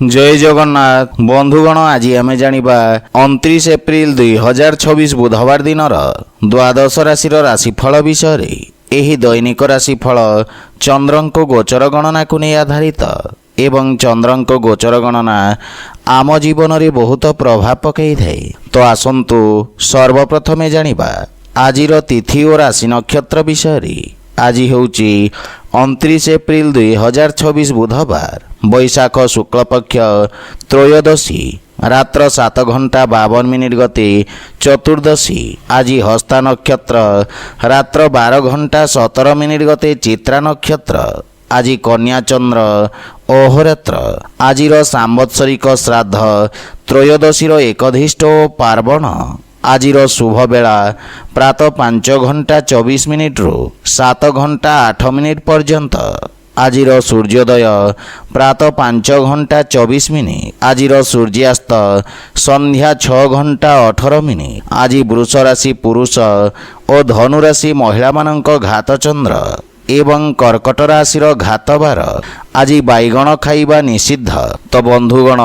जय जगन्नाथ बंधुगण आज आम जानिबा 29 एप्रिल 2026 बुधवार दिन द्वादश राशि राशिफल विषय रे। एही दैनिक राशिफल चंद्रंको गोचर गणना को नहीं आधारित एवं चंद्रंको गोचर गणना आम जीवन रे बहुत प्रभाव पकई थाए। तो आसंतु सर्वप्रथमे जानिबा आजिर तिथि और राशि नक्षत्र विषय रे। आज होउची 29 एप्रिल 2026 बुधवार बैशाख शुक्ल पक्ष त्रयोदशी रात्र 7 घंटा 52 मिनिट गते चतुर्दशी। आज हस्ता नक्षत्र रात्र 12 घंटा 17 मिनिट गते चित्रा नक्षत्र। आज कन्या चंद्र अहोरात्र। आजिर सांवत्सरिक श्राद्ध त्रयोदशीर एकधिष्ठ पार्वण। आजिर शुभ बेला प्रातः 5 घंटा 24 मिनिट रु 7 घंटा 8 मिनिट पर्यंत। आजिर सूर्योदय प्रातः 5 घंटा 24 मिनिट। आजिर सूर्यास्त संध्या 6 घंटा 18 मिनिट। आज वृष राशि पुरुष और धनु राशि महिला मानक घात चंद्र एवं कर्कट राशिर घात बार। आज बैगण खाइबा निषिद्ध। तो बंधुगण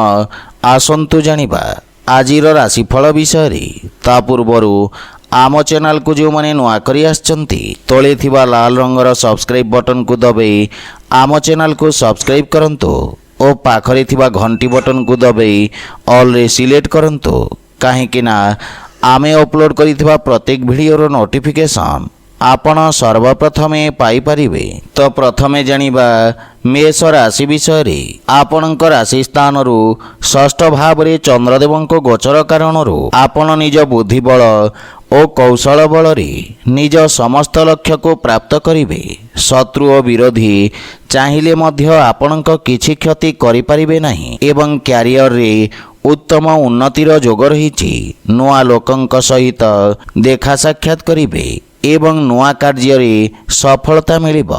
आसंतु जानिबा आजिर राशिफल विषय रे। ता पूर्वरु आम चैनल को जो माने नुआ करी आछंती तळे थिबा लाल रंगर सब्सक्राइब बटन को दबाई आम चैनल को सब्सक्राइब करंतु और पाखरे थिबा घंटी बटन को दबाई ऑल रे सिलेक्ट करंतु काहेकि ना आमे अपलोड करिथिबा प्रत्येक वीडियो नोटिफिकेशन आपण सर्वप्रथमे पाई परिबे। तो प्रथमे जानिबा मेष राशि विषय रे। आपणक राशि स्थान रु षष्ठ भाव रे चंद्रदेवंको गोचर कारण रु आपण निज बुद्धि बल और कौशल बल रे निज समस्त लक्ष्य को प्राप्त करिवे। शत्रु और विरोधी चाहिले मध्य आपणक किछि क्षति करि परिबे नाही एवं क्यारियर रे उत्तम उन्नतिर जोग रहिछि। नुआ लोकंक सहित देखा साक्षात करिवे एवं नुआ कार्य रे सफलता मिलिब।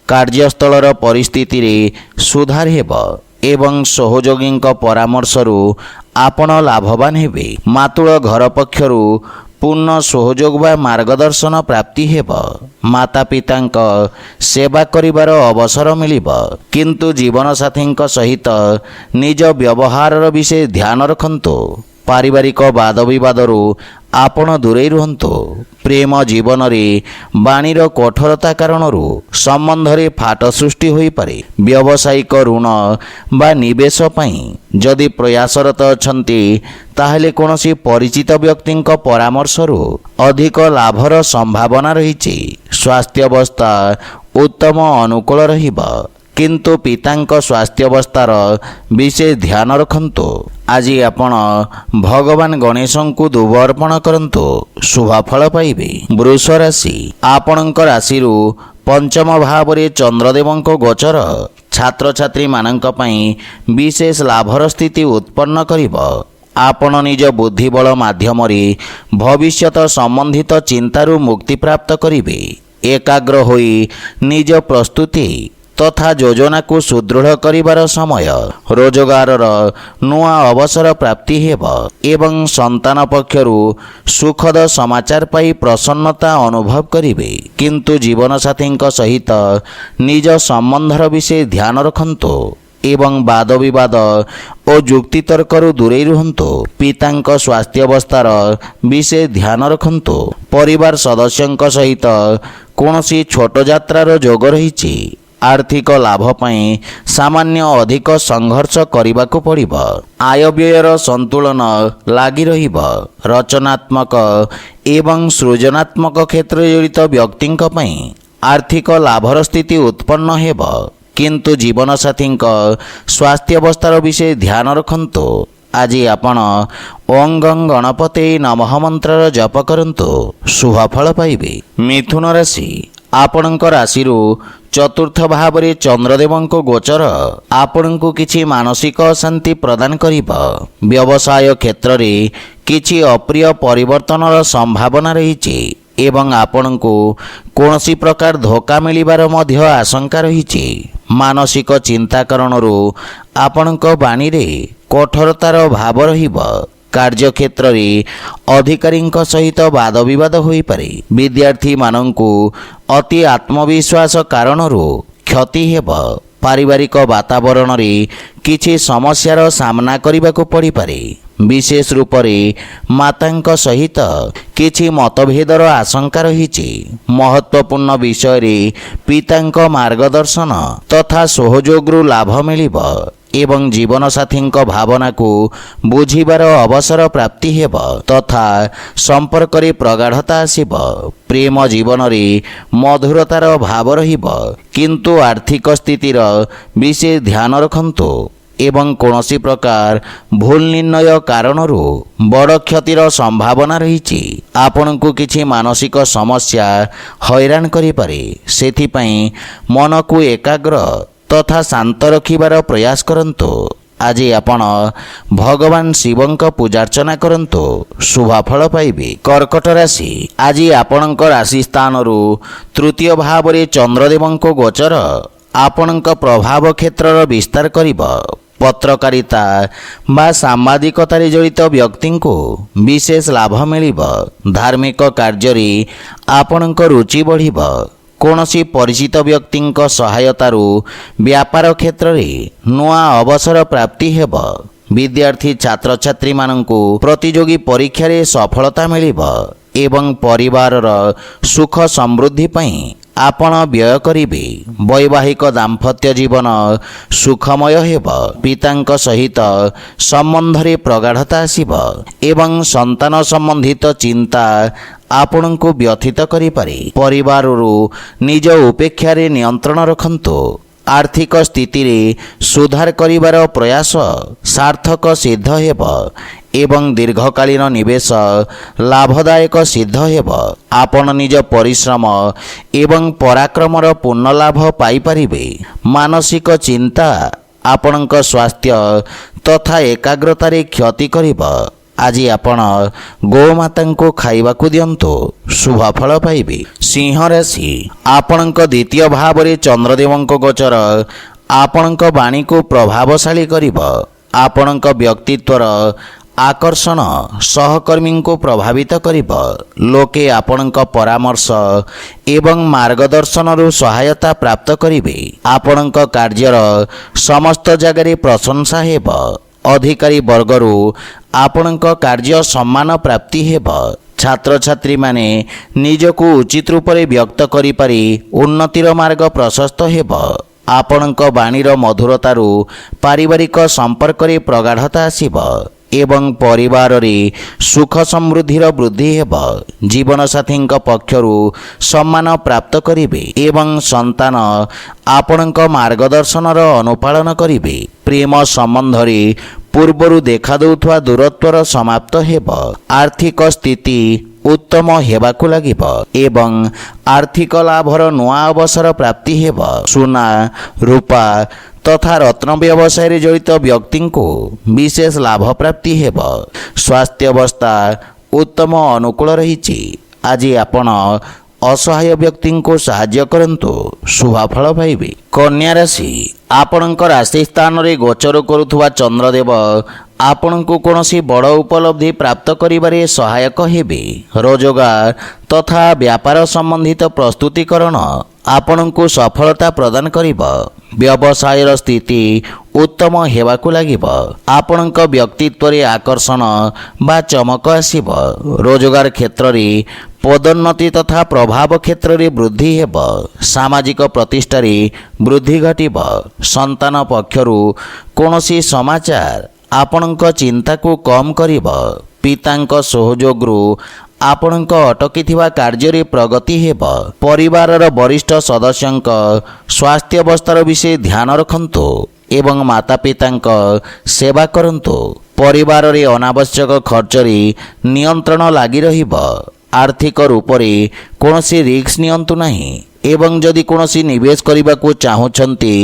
कार्यस्थलर परिस्थिति रे सुधार हेब एवं सहयोगी परामर्श रु आपण लाभवान हेबे। मातुल घर पक्षरु पूर्ण सहयोग बा मार्गदर्शन प्राप्ति हेब। माता पितांक सेवा करिबार अवसर मिलिब। किंतु जीवन साथींक सहित निज व्यवहार विषय ध्यान रखंतु। पारिवारिक वाद विवादरू आपण दूरे रुहंतु। प्रेम जीवन रे बाणीर कठोरता कारणरू संबंध रे फाट सृष्टि होई पारे। व्यावसायिक ऋण बा निवेश पई जदि प्रयासरत अछंती ताहले कोनोसी परिचित व्यक्तिंक परामर्शरू अधिक लाभर संभावना रहिछि। स्वास्थ्य अवस्था उत्तम अनुकूल रहिब किंतु पितांक स्वास्थ्य अवस्थार विशेष ध्यान रखंतु। आज आपण भगवान गणेश को दुब अर्पण करंतु शुभ फल पाइबे। वृष राशि आपणक राशि रु पंचम भाव रे चंद्रदेवंको गोचर छात्र छात्री मानक पई विशेष लाभर स्थिति उत्पन्न करिब। आपण निज बुद्धि बल माध्यम रे भविष्यत संबंधित चिंतारू मुक्ति प्राप्त करिवे। एकाग्र होई निज प्रस्तुति तथा योजना को सुदृढ़ करिबार समय। रोजगार नुआ अवसर प्राप्ति हेब एवं संतान पक्षरु सुखद समाचार पाई प्रसन्नता अनुभव करिवे। किंतु जीवन साथींक सहित निज संबंधर विषय ध्यान रखंतु एवं वाद विवाद और जुक्ति तर्करू दूरे रुहंतु। पितांक स्वास्थ्य अवस्थार विषय ध्यान रखंतु। परिवार सदस्यंक सहित कोनोसी छोट यात्रार जोग रहिछि। आर्थिक लाभ पई सामान्य अधिक संघर्ष करिबाको पड़िब। आय व्ययर संतुलन लागी रहिब। रचनात्मक एवं सृजनात्मक क्षेत्र जड़ित व्यक्तिंक पई आर्थिक लाभर स्थिति उत्पन्न हेब। किंतु जीवन साथींक स्वास्थ्य अवस्थार विषय ध्यान रखंतु। आज आपण ओं गं गणपते नमः मंत्र जप करंतु शुभ फल पाइबे। मिथुन राशि आपणक राशि रु चतुर्थ भाव रे चंद्रदेवंको गोचर आपणको किछि मानसिक अशांति प्रदान करिब। व्यवसाय क्षेत्र रे किछि अप्रिय परिवर्तनर संभावना रहिछि एवं आपणको कोनोसी प्रकार धोखा मिलिबार मध्य आशंका रहिछि। मानसिक चिंता कारणरू आपणको बाणी रे कठोरतार भाव रहिब। कार्यक्षेत्र रे अधिकारी सहित वाद विवाद होई पारे। विद्यार्थी मानंकु अति आत्मविश्वास कारणरू क्षति हेब। ପାରିବାରିକ ବାତାବରଣରେ କିଛି ସମସ୍ୟାର ସାମ୍ନା କରିବାକୁ ପଡ଼ିପାରେ। ବିଶେଷ ରୂପରେ ମାତାଙ୍କ ସହିତ କିଛି ମତଭେଦର ଆଶଙ୍କା ରହିଛି। ମହତ୍ତ୍ୱପୂର୍ଣ୍ଣ ବିଷୟରେ ପିତାଙ୍କ ମାର୍ଗଦର୍ଶନ ତଥା ସହଯୋଗରୁ ଲାଭ ମିଳିବ ଏବଂ ଜୀବନସାଥୀଙ୍କ ଭାବନାକୁ ବୁଝିବାର ଅବସର ପ୍ରାପ୍ତି ହେବ ତଥା ସମ୍ପର୍କରେ ପ୍ରଗାଢ଼ତା ଆସିବ। ପ୍ରେମ ଜୀବନରେ ମଧୁରତାର ଭାବ ରହିବ, କିନ୍ତୁ ଆର୍ଥିକ ସ୍ଥିତିର ବିଶେଷ ଧ୍ୟାନ ରଖନ୍ତୁ ଏବଂ କୌଣସି ପ୍ରକାର ଭୁଲ ନିର୍ଣ୍ଣୟ କାରଣରୁ ବଡ଼ କ୍ଷତିର ସମ୍ଭାବନା ରହିଛି। ଆପଣଙ୍କୁ କିଛି ମାନସିକ ସମସ୍ୟା ହଇରାଣ କରିପାରେ। ସେଥିପାଇଁ ମନକୁ ଏକାଗ୍ର ତଥା ଶାନ୍ତ ରଖିବାର ପ୍ରୟାସ କରନ୍ତୁ। ଆଜି ଆପଣ ଭଗବାନ ଶିବଙ୍କ ପୂଜାର୍ଚ୍ଚନା କରନ୍ତୁ, ଶୁଭଫଳ ପାଇବେ। କର୍କଟ ରାଶି, ଆଜି ଆପଣଙ୍କ ରାଶି ସ୍ଥାନରୁ ତୃତୀୟ ଭାବରେ ଚନ୍ଦ୍ରଦେବଙ୍କ ଗୋଚର ଆପଣଙ୍କ ପ୍ରଭାବ କ୍ଷେତ୍ରର ବିସ୍ତାର କରିବ। ପତ୍ରକାରିତା ବା ସାମ୍ବାଦିକତାରେ ଜଡ଼ିତ ବ୍ୟକ୍ତିଙ୍କୁ ବିଶେଷ ଲାଭ ମିଳିବ। ଧାର୍ମିକ କାର୍ଯ୍ୟରେ ଆପଣଙ୍କ ରୁଚି ବଢ଼ିବ। କୌଣସି ପରିଚିତ ବ୍ୟକ୍ତିଙ୍କ ସହାୟତାରୁ ବ୍ୟାପାର କ୍ଷେତ୍ରରେ ନୂଆ ଅବସର ପ୍ରାପ୍ତି ହେବ। ବିଦ୍ୟାର୍ଥୀ ଛାତ୍ରଛାତ୍ରୀମାନଙ୍କୁ ପ୍ରତିଯୋଗୀ ପରୀକ୍ଷାରେ ସଫଳତା ମିଳିବ ଏବଂ ପରିବାରର ସୁଖ ସମୃଦ୍ଧି ପାଇଁ ଆପଣ ବ୍ୟୟ କରିବେ। ବୈବାହିକ ଦାମ୍ପତ୍ୟ ଜୀବନ ସୁଖମୟ ହେବ। ପିତାଙ୍କ ସହିତ ସମ୍ବନ୍ଧରେ ପ୍ରଗାଢ଼ତା ଆସିବ ଏବଂ ସନ୍ତାନ ସମ୍ବନ୍ଧିତ ଚିନ୍ତା ଆପଣଙ୍କୁ ବ୍ୟଥିତ କରିପାରେ। ପରିବାରରୁ ନିଜ ଉପେକ୍ଷାରେ ନିୟନ୍ତ୍ରଣ ରଖନ୍ତୁ। ଆର୍ଥିକ ସ୍ଥିତିରେ ସୁଧାର କରିବାର ପ୍ରୟାସ ସାର୍ଥକ ସିଦ୍ଧ ହେବ ଏବଂ ଦୀର୍ଘକାଳୀନ ନିବେଶ ଲାଭଦାୟକ ସିଦ୍ଧ ହେବ। ଆପଣ ନିଜ ପରିଶ୍ରମ ଏବଂ ପରାକ୍ରମର ପୂର୍ଣ୍ଣ ଲାଭ ପାଇପାରିବେ। ମାନସିକ ଚିନ୍ତା ଆପଣଙ୍କ ସ୍ୱାସ୍ଥ୍ୟ ତଥା ଏକାଗ୍ରତାରେ କ୍ଷତି କରିବ। ଆଜି ଆପଣ ଗୋମାତାଙ୍କୁ ଖାଇବାକୁ ଦିଅନ୍ତୁ, ଶୁଭଫଳ ପାଇବେ। ସିଂହ ରାଶି, ଆପଣଙ୍କ ଦ୍ୱିତୀୟ ଭାବରେ ଚନ୍ଦ୍ରଦେବଙ୍କ ଗୋଚର ଆପଣଙ୍କ ବାଣୀକୁ ପ୍ରଭାବଶାଳୀ କରିବ। ଆପଣଙ୍କ ବ୍ୟକ୍ତିତ୍ୱର ଆକର୍ଷଣ ସହକର୍ମୀଙ୍କୁ ପ୍ରଭାବିତ କରିବ। ଲୋକେ ଆପଣଙ୍କ ପରାମର୍ଶ ଏବଂ ମାର୍ଗଦର୍ଶନରୁ ସହାୟତା ପ୍ରାପ୍ତ କରିବେ। ଆପଣଙ୍କ କାର୍ଯ୍ୟର ସମସ୍ତ ଜାଗାରେ ପ୍ରଶଂସା ହେବ। ଅଧିକାରୀ ବର୍ଗରୁ ଆପଣଙ୍କ କାର୍ଯ୍ୟ ସମ୍ମାନ ପ୍ରାପ୍ତି ହେବ। ଛାତ୍ରଛାତ୍ରୀମାନେ ନିଜକୁ ଉଚିତ ରୂପରେ ବ୍ୟକ୍ତ କରିପାରି ଉନ୍ନତିର ମାର୍ଗ ପ୍ରଶସ୍ତ ହେବ। ଆପଣଙ୍କ ବାଣୀର ମଧୁରତାରୁ ପାରିବାରିକ ସମ୍ପର୍କରେ ପ୍ରଗାଢ଼ତା ଆସିବ ଏବଂ ପରିବାରରେ ସୁଖ ସମୃଦ୍ଧିର ବୃଦ୍ଧି ହେବ। ଜୀବନସାଥୀଙ୍କ ପକ୍ଷରୁ ସମ୍ମାନ ପ୍ରାପ୍ତ କରିବେ ଏବଂ ସନ୍ତାନ ଆପଣଙ୍କ ମାର୍ଗଦର୍ଶନର ଅନୁପାଳନ କରିବେ। ପ୍ରେମ ସମ୍ବନ୍ଧରେ ପୂର୍ବରୁ ଦେଖାଦେଉଥିବା ଦୂରତ୍ୱର ସମାପ୍ତ ହେବ। ଆର୍ଥିକ ସ୍ଥିତି ଉତ୍ତମ ହେବାକୁ ଲାଗିବ ଏବଂ ଆର୍ଥିକ ଲାଭର ନୂଆ ଅବସର ପ୍ରାପ୍ତି ହେବ। ସୁନା, ରୂପା ତଥା ରତ୍ନ ବ୍ୟବସାୟରେ ଜଡ଼ିତ ବ୍ୟକ୍ତିଙ୍କୁ ବିଶେଷ ଲାଭ ପ୍ରାପ୍ତି ହେବ। ସ୍ୱାସ୍ଥ୍ୟାବସ୍ଥା ଉତ୍ତମ ଅନୁକୂଳ ରହିଛି। ଆଜି ଆପଣ ଅସହାୟ ବ୍ୟକ୍ତିଙ୍କୁ ସାହାଯ୍ୟ କରନ୍ତୁ, ଶୁଭଫଳ ପାଇବେ। କନ୍ୟା ରାଶି, ଆପଣଙ୍କ ରାଶି ସ୍ଥାନରେ ଗୋଚର କରୁଥିବା ଚନ୍ଦ୍ରଦେବ ଆପଣଙ୍କୁ କୌଣସି ବଡ଼ ଉପଲବ୍ଧି ପ୍ରାପ୍ତ କରିବାରେ ସହାୟକ ହେବେ। ରୋଜଗାର ତଥା ବ୍ୟାପାର ସମ୍ବନ୍ଧିତ ପ୍ରସ୍ତୁତିକରଣ ଆପଣଙ୍କୁ ସଫଳତା ପ୍ରଦାନ କରିବ। ବ୍ୟବସାୟର ସ୍ଥିତି ଉତ୍ତମ ହେବାକୁ ଲାଗିବ। ଆପଣଙ୍କ ବ୍ୟକ୍ତିତ୍ୱରେ ଆକର୍ଷଣ ବା ଚମକ ଆସିବ। ରୋଜଗାର କ୍ଷେତ୍ରରେ ପଦୋନ୍ନତି ତଥା ପ୍ରଭାବ କ୍ଷେତ୍ରରେ ବୃଦ୍ଧି ହେବ। ସାମାଜିକ ପ୍ରତିଷ୍ଠାରେ ବୃଦ୍ଧି ଘଟିବ। ସନ୍ତାନ ପକ୍ଷରୁ କୌଣସି ସମାଚାର ଆପଣଙ୍କ ଚିନ୍ତାକୁ କମ୍ କରିବ। ପିତାଙ୍କ ସହଯୋଗରୁ ଆପଣଙ୍କ ଅଟକିଥିବା କାର୍ଯ୍ୟରେ ପ୍ରଗତି ହେବ। ପରିବାରର ବରିଷ୍ଠ ସଦସ୍ୟଙ୍କ ସ୍ୱାସ୍ଥ୍ୟାବସ୍ଥାର ବିଷୟ ଧ୍ୟାନ ରଖନ୍ତୁ ଏବଂ ମାତାପିତାଙ୍କ ସେବା କରନ୍ତୁ। ପରିବାରରେ ଅନାବଶ୍ୟକ ଖର୍ଚ୍ଚରେ ନିୟନ୍ତ୍ରଣ ଲାଗି ରହିବ। ଆର୍ଥିକ ରୂପରେ କୌଣସି ରିସ୍କ ନିଅନ୍ତୁ ନାହିଁ ଏବଂ ଯଦି କୌଣସି ନିବେଶ କରିବାକୁ ଚାହୁଁଛନ୍ତି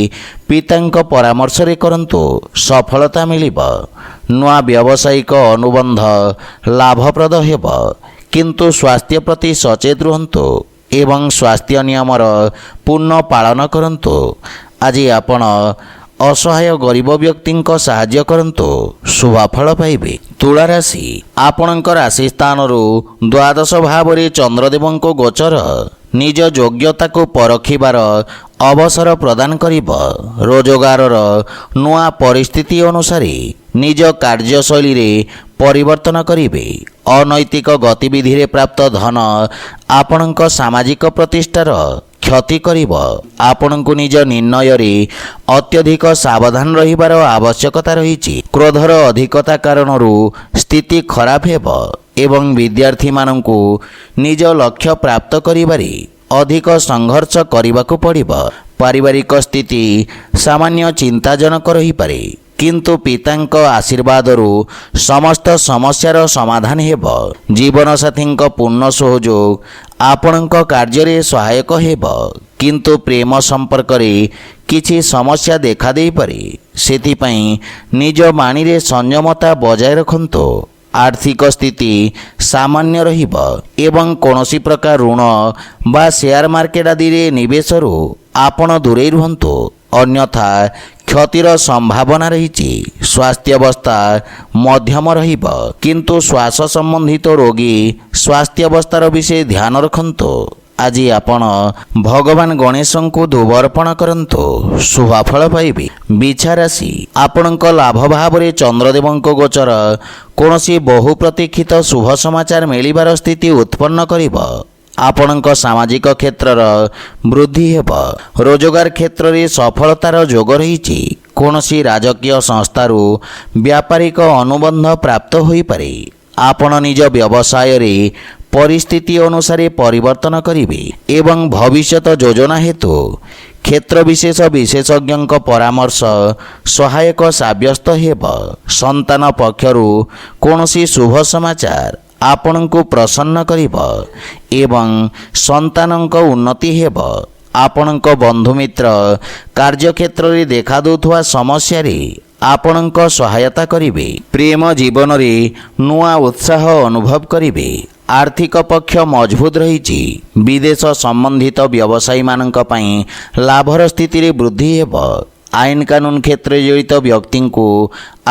ପିତାଙ୍କ ପରାମର୍ଶରେ କରନ୍ତୁ, ସଫଳତା ମିଳିବ। ନୂଆ ବ୍ୟବସାୟିକ ଅନୁବନ୍ଧ ଲାଭପ୍ରଦ ହେବ, କିନ୍ତୁ ସ୍ୱାସ୍ଥ୍ୟ ପ୍ରତି ସଚେତ ରୁହନ୍ତୁ ଏବଂ ସ୍ୱାସ୍ଥ୍ୟ ନିୟମର ପୂର୍ଣ୍ଣ ପାଳନ କରନ୍ତୁ। ଆଜି ଆପଣ ଅସହାୟ ଗରିବ ବ୍ୟକ୍ତିଙ୍କ ସାହାଯ୍ୟ କରନ୍ତୁ, ଶୁଭଫଳ ପାଇବେ। ତୁଳା ରାଶି, ଆପଣଙ୍କ ରାଶି ସ୍ଥାନରୁ ଦ୍ୱାଦଶ ଭାବରେ ଚନ୍ଦ୍ରଦେବଙ୍କ ଗୋଚର ନିଜ ଯୋଗ୍ୟତାକୁ ପରଖିବାର ଅବସର ପ୍ରଦାନ କରିବ। ରୋଜଗାରର ନୂଆ ପରିସ୍ଥିତି ଅନୁସାରେ ନିଜ କାର୍ଯ୍ୟଶୈଳୀରେ ପରିବର୍ତ୍ତନ କରିବେ। ଅନୈତିକ ଗତିବିଧିରେ ପ୍ରାପ୍ତ ଧନ ଆପଣଙ୍କ ସାମାଜିକ ପ୍ରତିଷ୍ଠାର କ୍ଷତି କରିବ। ଆପଣଙ୍କୁ ନିଜ ନିର୍ଣ୍ଣୟରେ ଅତ୍ୟଧିକ ସାବଧାନ ରହିବାର ଆବଶ୍ୟକତା ରହିଛି। କ୍ରୋଧର ଅଧିକତା କାରଣରୁ ସ୍ଥିତି ଖରାପ ହେବ ଏବଂ ବିଦ୍ୟାର୍ଥୀମାନଙ୍କୁ ନିଜ ଲକ୍ଷ୍ୟ ପ୍ରାପ୍ତ କରିବାରେ ଅଧିକ ସଂଘର୍ଷ କରିବାକୁ ପଡ଼ିବ। ପାରିବାରିକ ସ୍ଥିତି ସାମାନ୍ୟ ଚିନ୍ତାଜନକ ରହିପାରେ, କିନ୍ତୁ ପିତାଙ୍କ ଆଶୀର୍ବାଦରୁ ସମସ୍ତ ସମସ୍ୟାର ସମାଧାନ ହେବ। ଜୀବନସାଥୀଙ୍କ ପୂର୍ଣ୍ଣ ସହଯୋଗ ଆପଣଙ୍କ କାର୍ଯ୍ୟରେ ସହାୟକ ହେବ, କିନ୍ତୁ ପ୍ରେମ ସମ୍ପର୍କରେ କିଛି ସମସ୍ୟା ଦେଖାଦେଇପାରେ। ସେଥିପାଇଁ ନିଜ ବାଣୀରେ ସଂଯମତା ବଜାୟ ରଖନ୍ତୁ। ଆର୍ଥିକ ସ୍ଥିତି ସାମାନ୍ୟ ରହିବ ଏବଂ କୌଣସି ପ୍ରକାର ଋଣ ବା ସେୟାର ମାର୍କେଟ ଆଦିରେ ନିବେଶରୁ ଆପଣ ଦୂରେଇ ରୁହନ୍ତୁ, ଅନ୍ୟଥା କ୍ଷତିର ସମ୍ଭାବନା ରହିଛି। ସ୍ୱାସ୍ଥ୍ୟାବସ୍ଥା ମଧ୍ୟମ ରହିବ, କିନ୍ତୁ ଶ୍ୱାସ ସମ୍ବନ୍ଧିତ ରୋଗୀ ସ୍ୱାସ୍ଥ୍ୟାବସ୍ଥାର ବିଷୟ ଧ୍ୟାନ ରଖନ୍ତୁ। ଆଜି ଆପଣ ଭଗବାନ ଗଣେଶଙ୍କୁ ଧୂପ ଅର୍ପଣ କରନ୍ତୁ, ଶୁଭଫଳ ପାଇବେ। ବିଛା ରାଶି, ଆପଣଙ୍କ ଲାଭ ଭାବରେ ଚନ୍ଦ୍ରଦେବଙ୍କ ଗୋଚର କୌଣସି ବହୁ ପ୍ରତୀକ୍ଷିତ ଶୁଭ ସମାଚାର ମିଳିବାର ସ୍ଥିତି ଉତ୍ପନ୍ନ କରିବ। ଆପଣଙ୍କ ସାମାଜିକ କ୍ଷେତ୍ରର ବୃଦ୍ଧି ହେବ। ରୋଜଗାର କ୍ଷେତ୍ରରେ ସଫଳତାର ଯୋଗ ରହିଛି। କୌଣସି ରାଜକୀୟ ସଂସ୍ଥାରୁ ବ୍ୟାପାରିକ ଅନୁବନ୍ଧ ପ୍ରାପ୍ତ ହୋଇପାରେ। ଆପଣ ନିଜ ବ୍ୟବସାୟରେ ପରିସ୍ଥିତି ଅନୁସାରେ ପରିବର୍ତ୍ତନ କରିବେ ଏବଂ ଭବିଷ୍ୟତ ଯୋଜନା ହେତୁ କ୍ଷେତ୍ର ବିଶେଷ ବିଶେଷଜ୍ଞଙ୍କ ପରାମର୍ଶ ସହାୟକ ସାବ୍ୟସ୍ତ ହେବ। ସନ୍ତାନ ପକ୍ଷରୁ କୌଣସି ଶୁଭ ସମାଚାର ଆପଣଙ୍କୁ ପ୍ରସନ୍ନ କରିବ ଏବଂ ସନ୍ତାନଙ୍କ ଉନ୍ନତି ହେବ। ଆପଣଙ୍କ ବନ୍ଧୁମିତ୍ର କାର୍ଯ୍ୟକ୍ଷେତ୍ରରେ ଦେଖାଦେଉଥିବା ସମସ୍ୟାରେ ଆପଣଙ୍କ ସହାୟତା କରିବେ। ପ୍ରେମ ଜୀବନରେ ନୂଆ ଉତ୍ସାହ ଅନୁଭବ କରିବେ। ଆର୍ଥିକ ପକ୍ଷ ମଜବୁତ ରହିଛି। ବିଦେଶ ସମ୍ବନ୍ଧିତ ବ୍ୟବସାୟୀମାନଙ୍କ ପାଇଁ ଲାଭର ସ୍ଥିତିରେ ବୃଦ୍ଧି ହେବ। ଆଇନ କାନୁନ କ୍ଷେତ୍ରରେ ଜଡ଼ିତ ବ୍ୟକ୍ତିଙ୍କୁ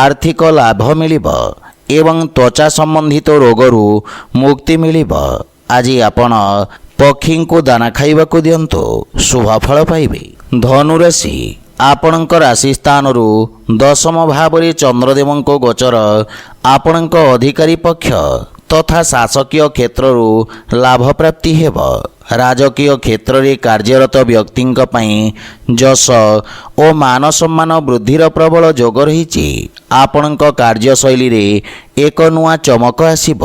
ଆର୍ଥିକ ଲାଭ ମିଳିବ ଏବଂ ତ୍ୱଚା ସମ୍ବନ୍ଧିତ ରୋଗରୁ ମୁକ୍ତି ମିଳିବ। ଆଜି ଆପଣ ପକ୍ଷୀଙ୍କୁ ଦାନା ଖାଇବାକୁ ଦିଅନ୍ତୁ, ଶୁଭଫଳ ପାଇବେ। ଧନୁରାଶି, ଆପଣଙ୍କ ରାଶି ସ୍ଥାନରୁ ଦଶମ ଭାବରେ ଚନ୍ଦ୍ରଦେବଙ୍କ ଗୋଚର ଆପଣଙ୍କ ଅଧିକାରୀ ପକ୍ଷ ତଥା ଶାସକୀୟ କ୍ଷେତ୍ରରୁ ଲାଭ ପ୍ରାପ୍ତି ହେବ। ରାଜକୀୟ କ୍ଷେତ୍ରରେ କାର୍ଯ୍ୟରତ ବ୍ୟକ୍ତିଙ୍କ ପାଇଁ ଯଶ ଓ ମାନ ସମ୍ମାନ ବୃଦ୍ଧିର ପ୍ରବଳ ଯୋଗ ରହିଛି। ଆପଣଙ୍କ କାର୍ଯ୍ୟଶୈଳୀରେ ଏକ ନୂଆ ଚମକ ଆସିବ।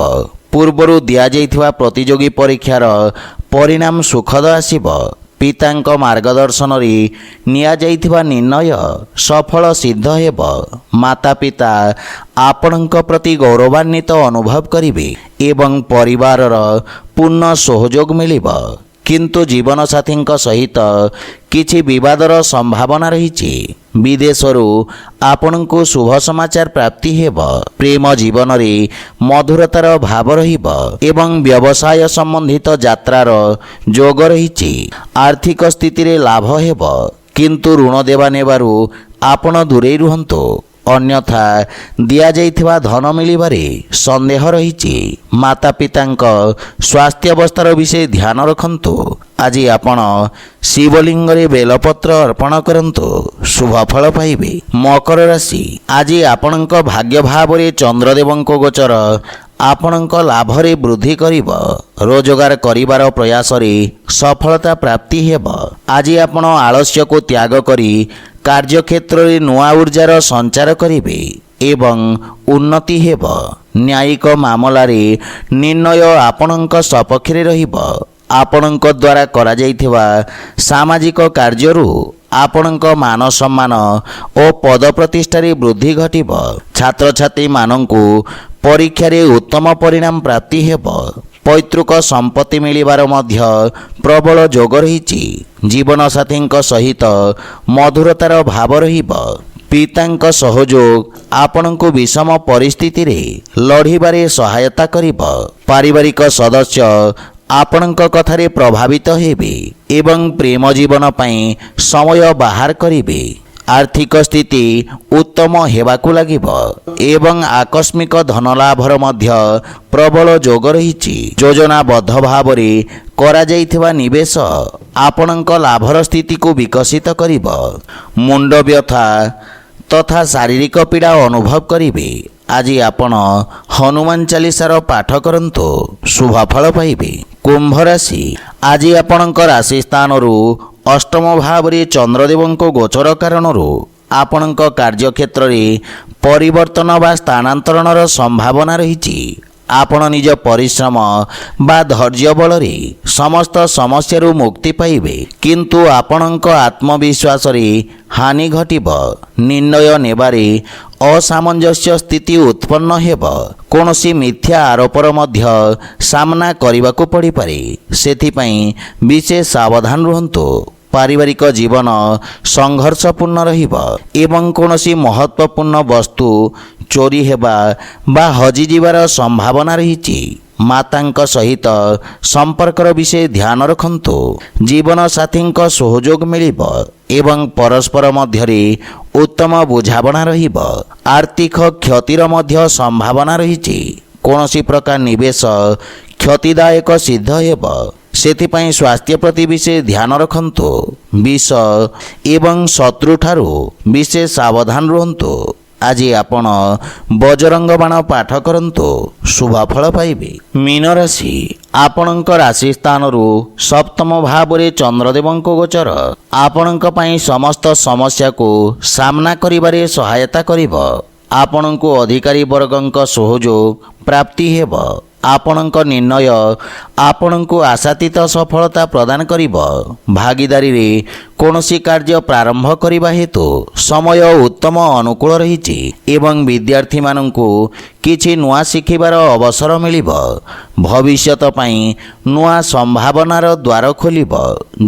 ପୂର୍ବରୁ ଦିଆଯାଇଥିବା ପ୍ରତିଯୋଗୀ ପରୀକ୍ଷାର ପରିଣାମ ସୁଖଦ ଆସିବ। ପିତାଙ୍କ ମାର୍ଗଦର୍ଶନରେ ନିଆଯାଇଥିବା ନିର୍ଣ୍ଣୟ ସଫଳ ସିଦ୍ଧ ହେବ। ମାତା ପିତା ଆପଣଙ୍କ ପ୍ରତି ଗୌରବାନ୍ୱିତ ଅନୁଭବ କରିବେ ଏବଂ ପରିବାରର ପୂର୍ଣ୍ଣ ସହଯୋଗ ମିଳିବ, କିନ୍ତୁ ଜୀବନସାଥୀଙ୍କ ସହିତ କିଛି ବିବାଦର ସମ୍ଭାବନା ରହିଛି। ବିଦେଶରୁ ଆପଣଙ୍କୁ ଶୁଭ ସମାଚାର ପ୍ରାପ୍ତି ହେବ। ପ୍ରେମ ଜୀବନରେ ମଧୁରତାର ଭାବ ରହିବ ଏବଂ ବ୍ୟବସାୟ ସମ୍ବନ୍ଧିତ ଯାତ୍ରାର ଯୋଗ ରହିଛି। ଆର୍ଥିକ ସ୍ଥିତିରେ ଲାଭ ହେବ, କିନ୍ତୁ ଋଣ ଦେବା ନେବାରୁ ଆପଣ ଦୂରେଇ ରୁହନ୍ତୁ, ଅନ୍ୟଥା ଦିଆଯାଇଥିବା ଧନ ମିଳିବାରେ ସନ୍ଦେହ ରହିଛି। ମାତା ପିତାଙ୍କ ସ୍ୱାସ୍ଥ୍ୟାବସ୍ଥାର ବିଷୟ ଧ୍ୟାନ ରଖନ୍ତୁ। ଆଜି ଆପଣ ଶିବଲିଙ୍ଗରେ ବେଲପତ୍ର ଅର୍ପଣ କରନ୍ତୁ, ଶୁଭଫଳ ପାଇବେ। ମକର ରାଶି, ଆଜି ଆପଣଙ୍କ ଭାଗ୍ୟ ଭାବରେ ଚନ୍ଦ୍ରଦେବଙ୍କ ଗୋଚର ଆପଣଙ୍କ ଲାଭରେ ବୃଦ୍ଧି କରିବ। ରୋଜଗାର କରିବାର ପ୍ରୟାସରେ ସଫଳତା ପ୍ରାପ୍ତି ହେବ। ଆଜି ଆପଣ ଆଳସ୍ୟକୁ ତ୍ୟାଗ କରି କାର୍ଯ୍ୟକ୍ଷେତ୍ରରେ ନୂଆ ଉର୍ଜାର ସଞ୍ଚାର କରିବେ ଏବଂ ଉନ୍ନତି ହେବ। ନ୍ୟାୟିକ ମାମଲାରେ ନିର୍ଣ୍ଣୟ ଆପଣଙ୍କ ସପକ୍ଷରେ ରହିବ। ଆପଣଙ୍କ ଦ୍ୱାରା କରାଯାଇଥିବା ସାମାଜିକ କାର୍ଯ୍ୟରୁ ଆପଣଙ୍କ ମାନ ସମ୍ମାନ ଓ ପଦ ପ୍ରତିଷ୍ଠାରେ ବୃଦ୍ଧି ଘଟିବ। ଛାତ୍ରଛାତ୍ରୀମାନଙ୍କୁ ପରୀକ୍ଷାରେ ଉତ୍ତମ ପରିଣାମ ପ୍ରାପ୍ତି ହେବ। ପୈତୃକ ସମ୍ପତ୍ତି ମିଳିବାର ମଧ୍ୟ ପ୍ରବଳ ଯୋଗ ରହିଛି। ଜୀବନସାଥୀଙ୍କ ସହିତ ମଧୁରତାର ଭାବ ରହିବ। ପିତାଙ୍କ ସହଯୋଗ ଆପଣଙ୍କୁ ବିଷମ ପରିସ୍ଥିତିରେ ଲଢ଼ିବାରେ ସହାୟତା କରିବ। ପାରିବାରିକ ସଦସ୍ୟ ଆପଣଙ୍କ କଥାରେ ପ୍ରଭାବିତ ହେବେ ଏବଂ ପ୍ରେମ ଜୀବନ ପାଇଁ ସମୟ ବାହାର କରିବେ। ଆର୍ଥିକ ସ୍ଥିତି ଉତ୍ତମ ହେବାକୁ ଲାଗିବ ଏବଂ ଆକସ୍ମିକ ଧନଲାଭର ମଧ୍ୟ ପ୍ରବଳ ଯୋଗ ରହିଛି। ଯୋଜନାବଦ୍ଧ ଭାବରେ କରାଯାଇଥିବା ନିବେଶ ଆପଣଙ୍କ ଲାଭର ସ୍ଥିତିକୁ ବିକଶିତ କରିବ। ମୁଣ୍ଡ ବ୍ୟଥା ତଥା ଶାରୀରିକ ପୀଡ଼ା ଅନୁଭବ କରିବେ। ଆଜି ଆପଣ ହନୁମାନ ଚାଳିଶାର ପାଠ କରନ୍ତୁ, ଶୁଭଫଳ ପାଇବେ। କୁମ୍ଭ ରାଶି, ଆଜି ଆପଣଙ୍କ ରାଶି ସ୍ଥାନରୁ ଅଷ୍ଟମ ଭାବରେ ଚନ୍ଦ୍ରଦେବଙ୍କ ଗୋଚର କାରଣରୁ ଆପଣଙ୍କ କାର୍ଯ୍ୟକ୍ଷେତ୍ରରେ ପରିବର୍ତ୍ତନ ବା ସ୍ଥାନାନ୍ତରଣର ସମ୍ଭାବନା ରହିଛି। ଆପଣ ନିଜ ପରିଶ୍ରମ ବା ଧୈର୍ଯ୍ୟ ବଳରେ ସମସ୍ତ ସମସ୍ୟାରୁ ମୁକ୍ତି ପାଇବେ, କିନ୍ତୁ ଆପଣଙ୍କ ଆତ୍ମବିଶ୍ୱାସରେ ହାନି ଘଟିବ। ନିର୍ଣ୍ଣୟ ନେବାରେ ଅସାମଞ୍ଜସ୍ୟ ସ୍ଥିତି ଉତ୍ପନ୍ନ ହେବ। କୌଣସି ମିଥ୍ୟା ଆରୋପର ମଧ୍ୟ ସାମ୍ନା କରିବାକୁ ପଡ଼ିପାରେ, ସେଥିପାଇଁ ବିଶେଷ ସାବଧାନ ରୁହନ୍ତୁ। ପାରିବାରିକ ଜୀବନ ସଂଘର୍ଷପୂର୍ଣ୍ଣ ରହିବ ଏବଂ କୌଣସି ମହତ୍ତ୍ୱପୂର୍ଣ୍ଣ ବସ୍ତୁ ଚୋରି ହେବା ବା ହଜିଯିବାର ସମ୍ଭାବନା ରହିଛି। ମାତାଙ୍କ ସହିତ ସମ୍ପର୍କର ବିଷୟ ଧ୍ୟାନ ରଖନ୍ତୁ। ଜୀବନସାଥୀଙ୍କ ସହଯୋଗ ମିଳିବ ଏବଂ ପରସ୍ପର ମଧ୍ୟରେ ଉତ୍ତମ ବୁଝାମଣା ରହିବ। ଆର୍ଥିକ କ୍ଷତିର ମଧ୍ୟ ସମ୍ଭାବନା ରହିଛି। କୌଣସି ପ୍ରକାର ନିବେଶ କ୍ଷତିଦାୟକ ସିଦ୍ଧ ହେବ, ସେଥିପାଇଁ ସ୍ୱାସ୍ଥ୍ୟ ପ୍ରତି ବିଶେଷ ଧ୍ୟାନ ରଖନ୍ତୁ। ବିଷ ଏବଂ ଶତ୍ରୁଠାରୁ ବିଶେଷ ସାବଧାନ ରୁହନ୍ତୁ। ଆଜି ଆପଣ ବଜରଙ୍ଗ ବାଣ ପାଠ କରନ୍ତୁ, ଶୁଭଫଳ ପାଇବେ। ମୀନ ରାଶି, ଆପଣଙ୍କ ରାଶି ସ୍ଥାନରୁ ସପ୍ତମ ଭାବରେ ଚନ୍ଦ୍ରଦେବଙ୍କ ଗୋଚର ଆପଣଙ୍କ ପାଇଁ ସମସ୍ତ ସମସ୍ୟାକୁ ସାମ୍ନା କରିବାରେ ସହାୟତା କରିବ। ଆପଣଙ୍କୁ ଅଧିକାରୀ ବର୍ଗଙ୍କ ସହଯୋଗ ପ୍ରାପ୍ତି ହେବ। ଆପଣଙ୍କ ନିର୍ଣ୍ଣୟ ଆପଣଙ୍କୁ ଆଶାତୀତ ସଫଳତା ପ୍ରଦାନ କରିବ। ଭାଗିଦାରୀରେ କୌଣସି କାର୍ଯ୍ୟ ପ୍ରାରମ୍ଭ କରିବା ହେତୁ ସମୟ ଉତ୍ତମ ଅନୁକୂଳ ରହିଛି ଏବଂ ବିଦ୍ୟାର୍ଥୀମାନଙ୍କୁ କିଛି ନୂଆ ଶିଖିବାର ଅବସର ମିଳିବ। ଭବିଷ୍ୟତ ପାଇଁ ନୂଆ ସମ୍ଭାବନାର ଦ୍ୱାର ଖୋଲିବ।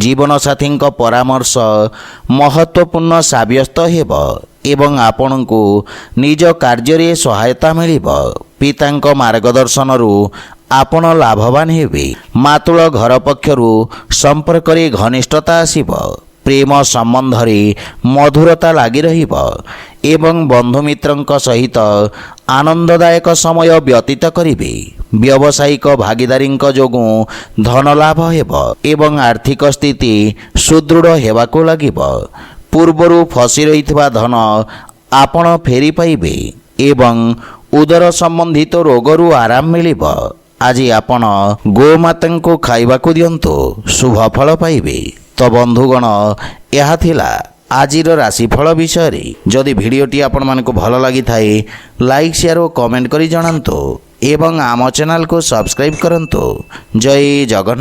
ଜୀବନସାଥୀଙ୍କ ପରାମର୍ଶ ମହତ୍ତ୍ୱପୂର୍ଣ୍ଣ ସାବ୍ୟସ୍ତ ହେବ ଏବଂ ଆପଣଙ୍କୁ ନିଜ କାର୍ଯ୍ୟରେ ସହାୟତା ମିଳିବ। ପିତାଙ୍କ ମାର୍ଗଦର୍ଶନରୁ ଆପଣ ଲାଭବାନ ହେବେ। ମାତୃଳ ଘର ପକ୍ଷରୁ ସମ୍ପର୍କରେ ଘନିଷ୍ଠତା ଆସିବ। ପ୍ରେମ ସମ୍ବନ୍ଧରେ ମଧୁରତା ଲାଗି ରହିବ ଏବଂ ବନ୍ଧୁମିତ୍ରଙ୍କ ସହିତ ଆନନ୍ଦଦାୟକ ସମୟ ବ୍ୟତୀତ କରିବେ। ବ୍ୟବସାୟିକ ଭାଗିଦାରୀଙ୍କ ଯୋଗୁଁ ଧନଲାଭ ହେବ ଏବଂ ଆର୍ଥିକ ସ୍ଥିତି ସୁଦୃଢ଼ ହେବାକୁ ଲାଗିବ। ପୂର୍ବରୁ ଫସି ରହିଥିବା ଧନ ଆପଣ ଫେରି ପାଇବେ ଏବଂ ଉଦର ସମ୍ବନ୍ଧିତ ରୋଗରୁ ଆରାମ ମିଳିବ। ଆଜି ଆପଣ ଗୋମାତାଙ୍କୁ ଖାଇବାକୁ ଦିଅନ୍ତୁ, ଶୁଭଫଳ ପାଇବେ। ତ ବନ୍ଧୁଗଣ, ଏହା ଥିଲା ଆଜିର ରାଶିଫଳ ବିଷୟରେ। ଯଦି ଭିଡ଼ିଓଟି ଆପଣମାନଙ୍କୁ ଭଲ ଲାଗିଥାଏ, ଲାଇକ୍, ସେୟାର ଓ କମେଣ୍ଟ କରି ଜଣାନ୍ତୁ ଏବଂ ଆମ ଚ୍ୟାନେଲକୁ ସବସ୍କ୍ରାଇବ୍ କରନ୍ତୁ। ଜୟ ଜଗନ୍ନାଥ।